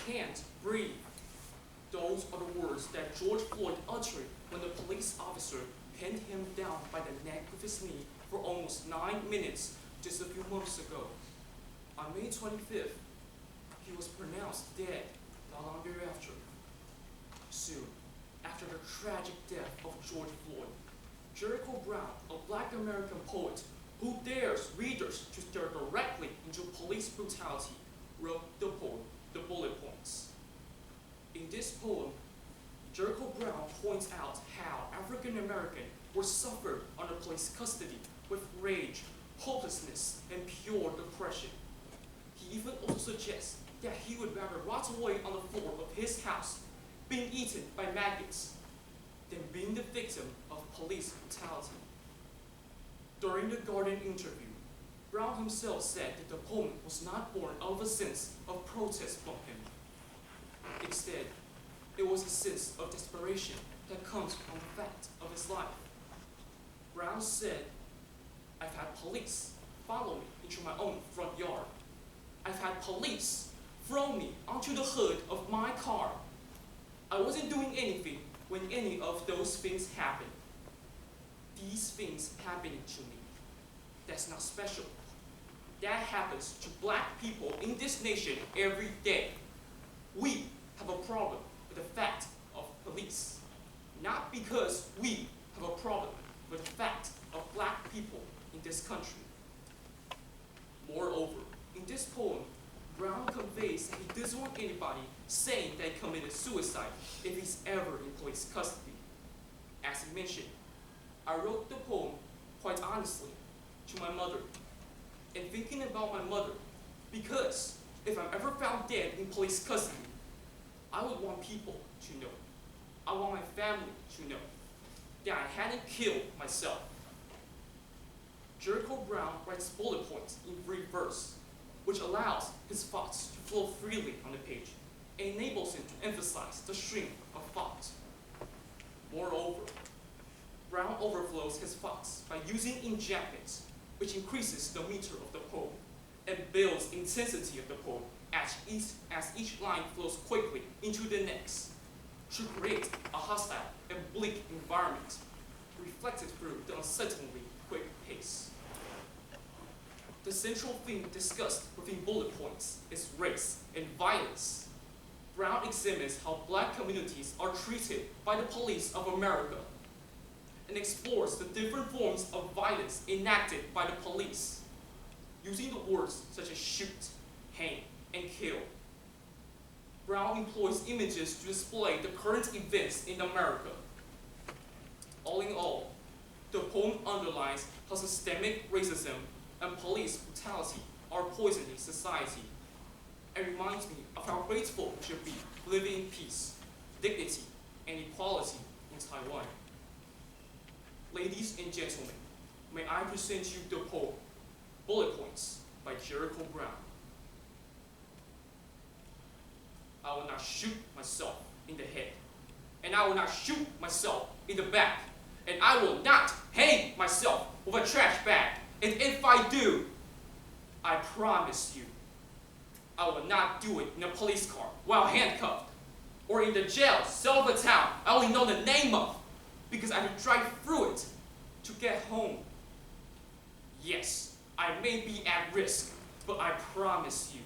can't breathe. Those are the words that George Floyd uttered when the police officer pinned him down by the neck with his knee for almost 9 minutes just a few months ago. On May 25th, he was pronounced dead not long thereafter. Soon, after the tragic death of George Floyd, Jericho Brown, a Black American poet who dares readers to stare directly into police brutality, wrote the poem, The Bullet Points. In this poem, Jericho Brown points out how African Americans were suffered under police custody with rage, hopelessness, and pure depression. He even also suggests that he would rather rot away on the floor of his house, being eaten by maggots, than being the victim of police brutality. During the Guardian interview, Brown himself said that the poem was not born out of a sense of protest from him. Instead, it was a sense of desperation that comes from the fact of his life. Brown said, "I've had police follow me into my own front yard. I've had police throw me onto the hood of my car. I wasn't doing anything when any of those things happened. These things happening to me. That's not special. That happens to Black people in this nation every day. We have a problem with the fact of police, not because we have a problem with the fact of Black people in this country." Moreover, in this poem, Brown conveys that he doesn't want anybody saying that he committed suicide if he's ever in police custody. As he mentioned, I wrote the poem quite honestly to my mother, and thinking about my mother, because if I'm ever found dead in police custody, I would want people to know, I want my family to know, that I hadn't killed myself. Jericho Brown writes bullet points in brief verse, which allows his thoughts to flow freely on the page and enables him to emphasize the stream of thought. Moreover, Brown overflows his thoughts by using enjambments, which increases the meter of the poem and builds intensity of the poem as each line flows quickly into the next, to create a hostile and bleak environment reflected through the unsettlingly quick pace. The central theme discussed within bullet points is race and violence. Brown examines how Black communities are treated by the police of America and explores the different forms of violence enacted by the police, using the words such as shoot, hang, and kill. Brown employs images to display the current events in America. All in all, the poem underlines how systemic racism and police brutality are poisoning society, and reminds me of how grateful we should be living in peace, dignity, and equality in Taiwan. Ladies and gentlemen, may I present you the poem, Bullet Points by Jericho Brown. I will not shoot myself in the head, and I will not shoot myself in the back, and I will not hang myself with a trash bag. And if I do, I promise you, I will not do it in a police car while handcuffed, or in the jail cell of a town I only know the name of, because I have to drive through it to get home. Yes, I may be at risk, but I promise you,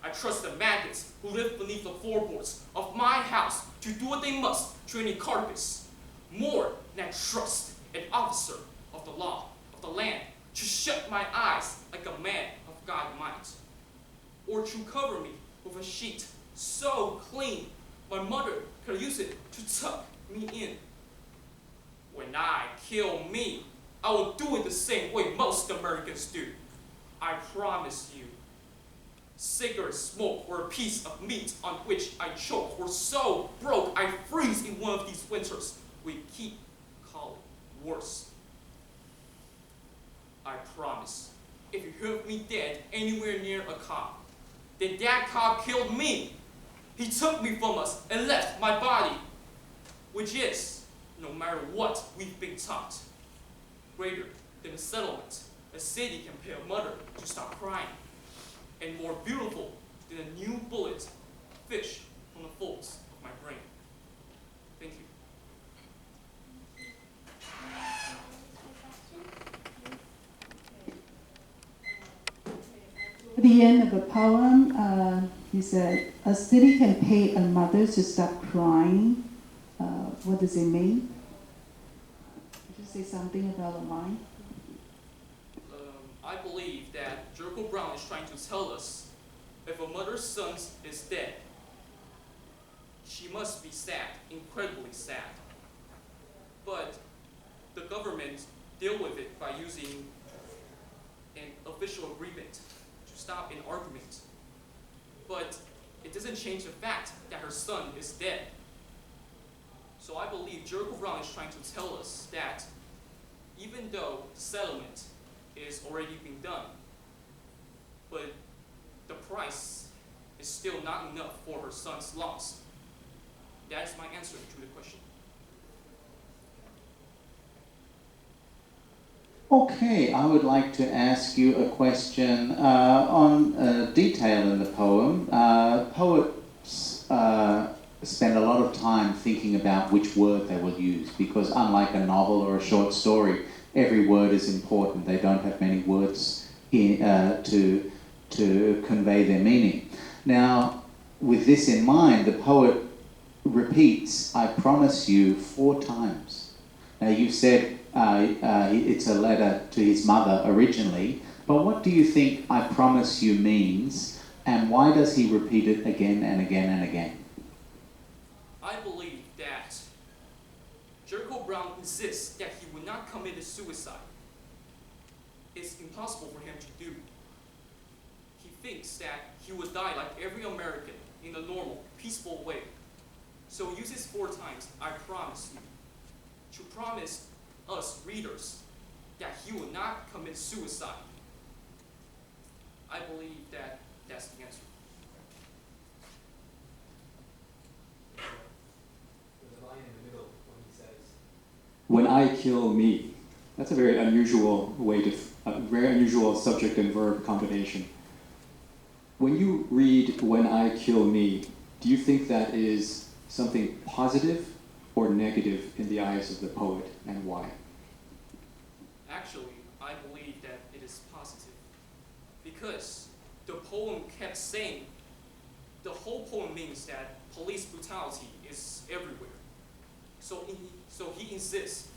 I trust the maggots who live beneath the floorboards of my house to do what they must to any carcass, more than I trust an officer of the law of the land to shut my eyes like a man of God might, or to cover me with a sheet so clean my mother could use it to tuck me in. When I kill me, I will do it the same way most Americans do. I promise you. Cigarette smoke or a piece of meat on which I choke, or so broke I freeze in one of these winters we keep calling worse. I promise, if you hear of me dead anywhere near a cop, then that cop killed me. He took me from us and left my body, which is, no matter what we've been taught, greater than a settlement a city can pay a mother to stop crying, and more beautiful than a new bullet fish the end of the poem, he said, a city can pay a mother to stop crying. What does it mean? Could you say something about the line? I believe that Jericho Brown is trying to tell us if a mother's son is dead, she must be sad, incredibly sad. But the government deal with it by using an official agreement to stop an argument. But it doesn't change the fact that her son is dead. So I believe Jericho Brown is trying to tell us that even though settlement is already being done, but the price is still not enough for her son's loss. That is my answer to the question. Okay, I would like to ask you a question on detail in the poem. Poets spend a lot of time thinking about which word they will use, because unlike a novel or a short story, every word is important. They don't have many words to convey their meaning. Now, with this in mind, the poet repeats, "I promise you," 4 times. Now, you said it's a letter to his mother originally, but what do you think "I promise you" means, and why does he repeat it again and again and again? I believe that Jericho Brown insists that he would not commit suicide. It's impossible for him to do. He thinks that he would die like every American in a normal, peaceful way. So he uses 4 times, "I promise you," to promise us readers that he will not commit suicide. I believe that that's the answer. There's a line in the middle when he says, "When I kill me." That's a very unusual very unusual subject and verb combination. When you read "when I kill me," do you think that is something positive or negative in the eyes of the poet, and why? Actually, I believe that it is positive, because the poem kept saying, the whole poem means that police brutality is everywhere. So he insists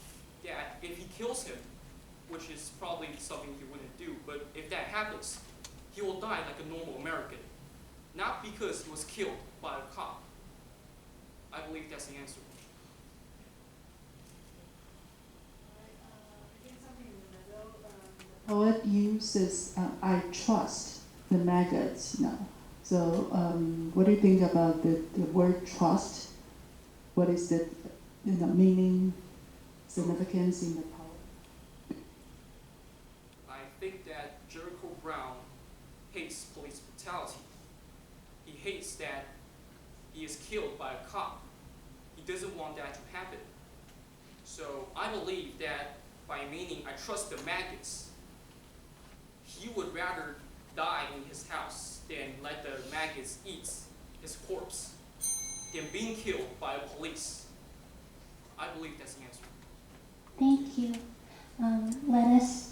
that if he kills him, which is probably something he wouldn't do, but if that happens, he will die like a normal American, not because he was killed by a cop. I believe that's the answer. The poet uses "I trust" the maggots now. So what do you think about the word "trust"? What is the meaning, significance in the poem? I think that Jericho Brown hates police brutality. He hates that he is killed by a cop. He doesn't want that to happen. So I believe that by meaning "I trust the maggots," he would rather die in his house than let the maggots eat his corpse than being killed by a police. I believe that's the answer. Thank you. Let us